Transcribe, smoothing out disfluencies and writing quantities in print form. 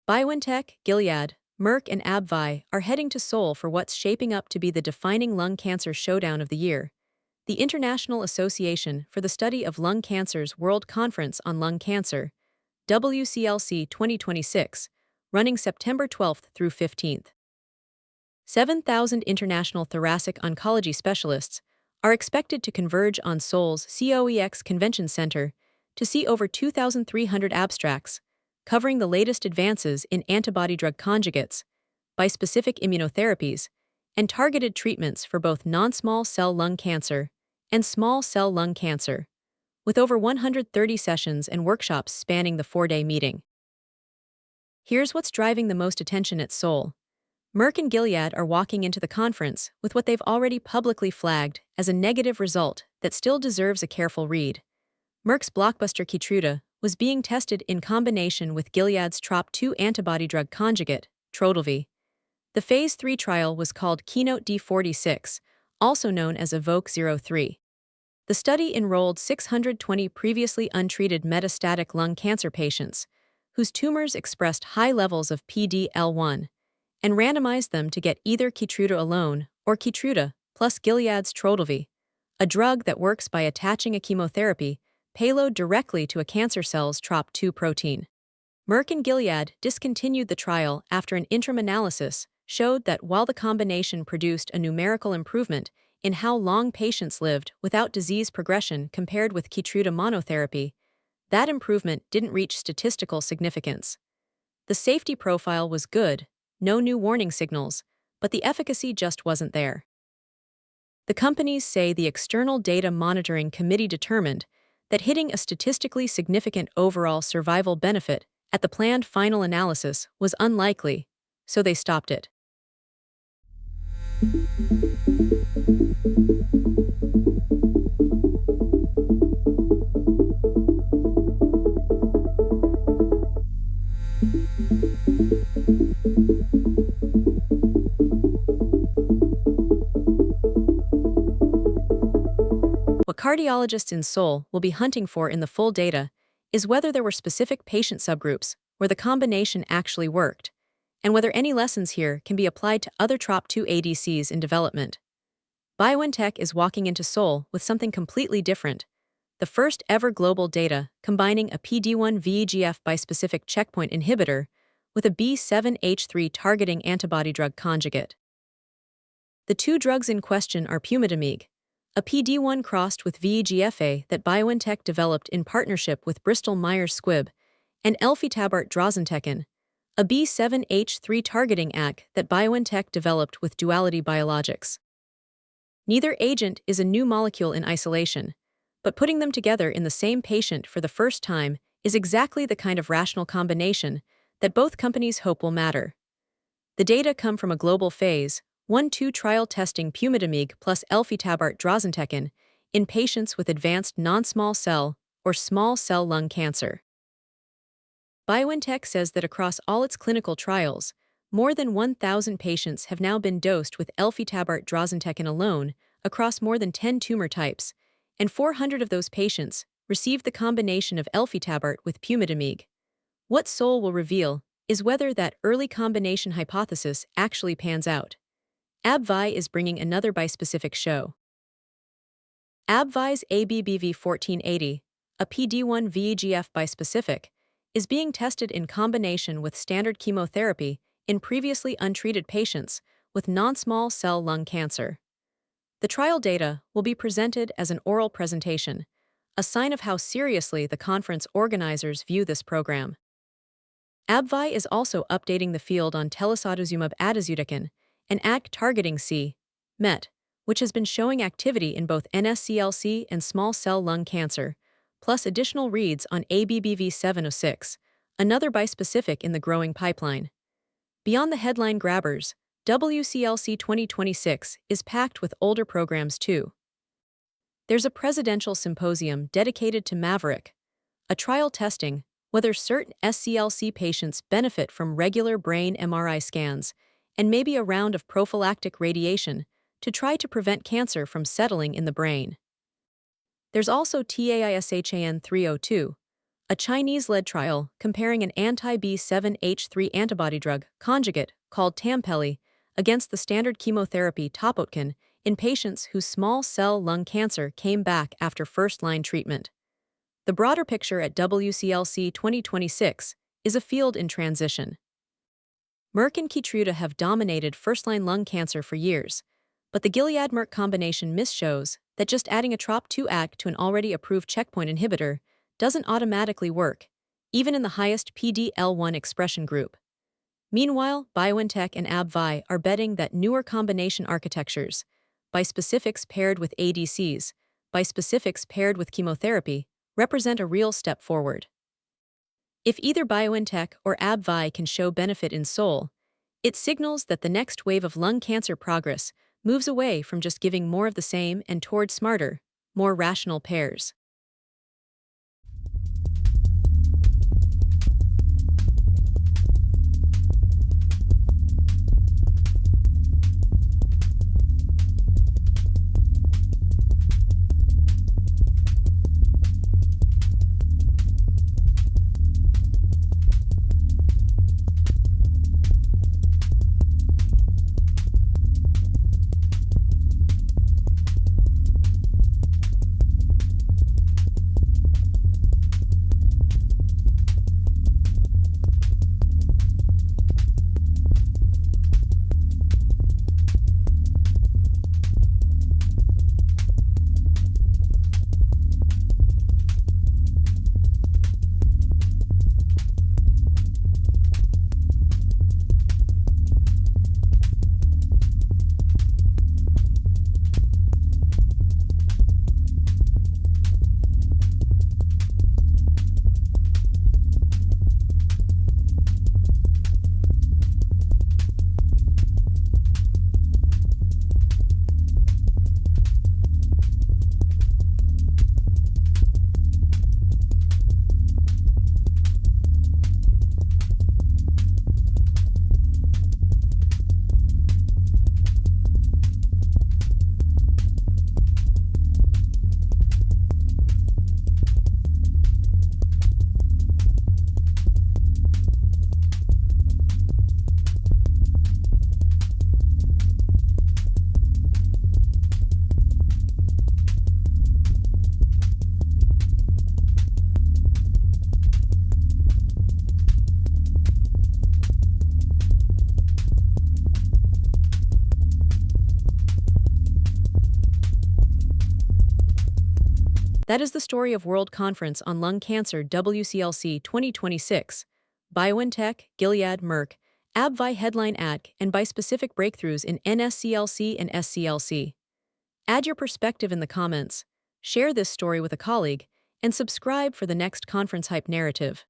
BioNTech, Gilead, Merck and AbbVie are heading to Seoul for what's shaping up to be the defining lung cancer showdown of the year. The International Association for the Study of Lung Cancer's World Conference on Lung Cancer, WCLC 2026, running September 12th through 15th. 7,000 international thoracic oncology specialists are expected to converge on Seoul's COEX Convention Center to see over 2,300 abstracts, covering the latest advances in antibody-drug conjugates, bispecific immunotherapies, and targeted treatments for both non-small cell lung cancer and small cell lung cancer, with over 130 sessions and workshops spanning the four-day meeting. Here's what's driving the most attention at Seoul. Merck and Gilead are walking into the conference with what they've already publicly flagged as a negative result that still deserves a careful read. Merck's blockbuster Keytruda was being tested in combination with Gilead's TROP2 antibody-drug conjugate, Trodelvy. The Phase 3 trial was called Keynote D46, also known as EVOKE-03. The study enrolled 620 previously untreated metastatic lung cancer patients whose tumors expressed high levels of PD-L1 and randomized them to get either Keytruda alone or Keytruda plus Gilead's Trodelvy, a drug that works by attaching a chemotherapy payload directly to a cancer cell's TROP2 protein. Merck and Gilead discontinued the trial after an interim analysis showed that while the combination produced a numerical improvement in how long patients lived without disease progression compared with Keytruda monotherapy, that improvement didn't reach statistical significance. The safety profile was good, no new warning signals, but the efficacy just wasn't there. The companies say the External Data Monitoring Committee determined that hitting a statistically significant overall survival benefit at the planned final analysis was unlikely, so they stopped it. What cardiologists in Seoul will be hunting for in the full data is whether there were specific patient subgroups where the combination actually worked, and whether any lessons here can be applied to other TROP2 ADCs in development. BioNTech is walking into Seoul with something completely different: the first ever global data combining a PD-1 VEGF bispecific checkpoint inhibitor with a B7H3 targeting antibody-drug conjugate. The two drugs in question are pumitamig, a PD-1 crossed with VEGF-A that BioNTech developed in partnership with Bristol Myers Squibb, and adizutecan, a B7H3 targeting AC that BioNTech developed with Duality Biologics. Neither agent is a new molecule in isolation, but putting them together in the same patient for the first time is exactly the kind of rational combination that both companies hope will matter. The data come from a global Phase 1/2 trial testing pumitamig plus adizutecan in patients with advanced non-small cell or small cell lung cancer. BioNTech says that across all its clinical trials, more than 1,000 patients have now been dosed with adizutecan alone across more than 10 tumor types, and 400 of those patients received the combination of adizutecan with pumitamig. What Seoul will reveal is whether that early combination hypothesis actually pans out. AbbVie is bringing another bispecific show. AbbVie's ABBV-1480, a PD-1 VEGF bispecific, is being tested in combination with standard chemotherapy in previously untreated patients with non-small cell lung cancer. The trial data will be presented as an oral presentation, a sign of how seriously the conference organizers view this program. AbbVie is also updating the field on telisotuzumab adizutecan, an AC targeting c-MET, which has been showing activity in both NSCLC and small cell lung cancer, plus additional reads on ABBV-706, another bispecific in the growing pipeline. Beyond the headline grabbers, WCLC 2026 is packed with older programs too. There's a presidential symposium dedicated to Maverick, a trial testing whether certain SCLC patients benefit from regular brain MRI scans, and maybe a round of prophylactic radiation to try to prevent cancer from settling in the brain. There's also TAISHAN 302, A Chinese-led trial comparing an anti-B7H3 antibody drug conjugate called Tampeli against the standard chemotherapy topotecan in patients whose small cell lung cancer came back after first-line treatment. The broader picture at WCLC 2026 is a field in transition. Merck and Keytruda have dominated first-line lung cancer for years, but the Gilead-Merck combination shows that just adding a TROP2 AG to an already approved checkpoint inhibitor doesn't automatically work, even in the highest PD-L1 expression group. Meanwhile, BioNTech and AbbVie are betting that newer combination architectures, bispecifics paired with ADCs, bispecifics paired with chemotherapy, represent a real step forward. If either BioNTech or AbbVie can show benefit in Seoul, it signals that the next wave of lung cancer progress moves away from just giving more of the same and toward smarter, more rational pairs. That is the story of World Conference on Lung Cancer WCLC 2026. BioNTech, Gilead, Merck, AbbVie headline ADC, and bispecific breakthroughs in NSCLC and SCLC. Add your perspective in the comments, share this story with a colleague, and subscribe for the next conference hype narrative.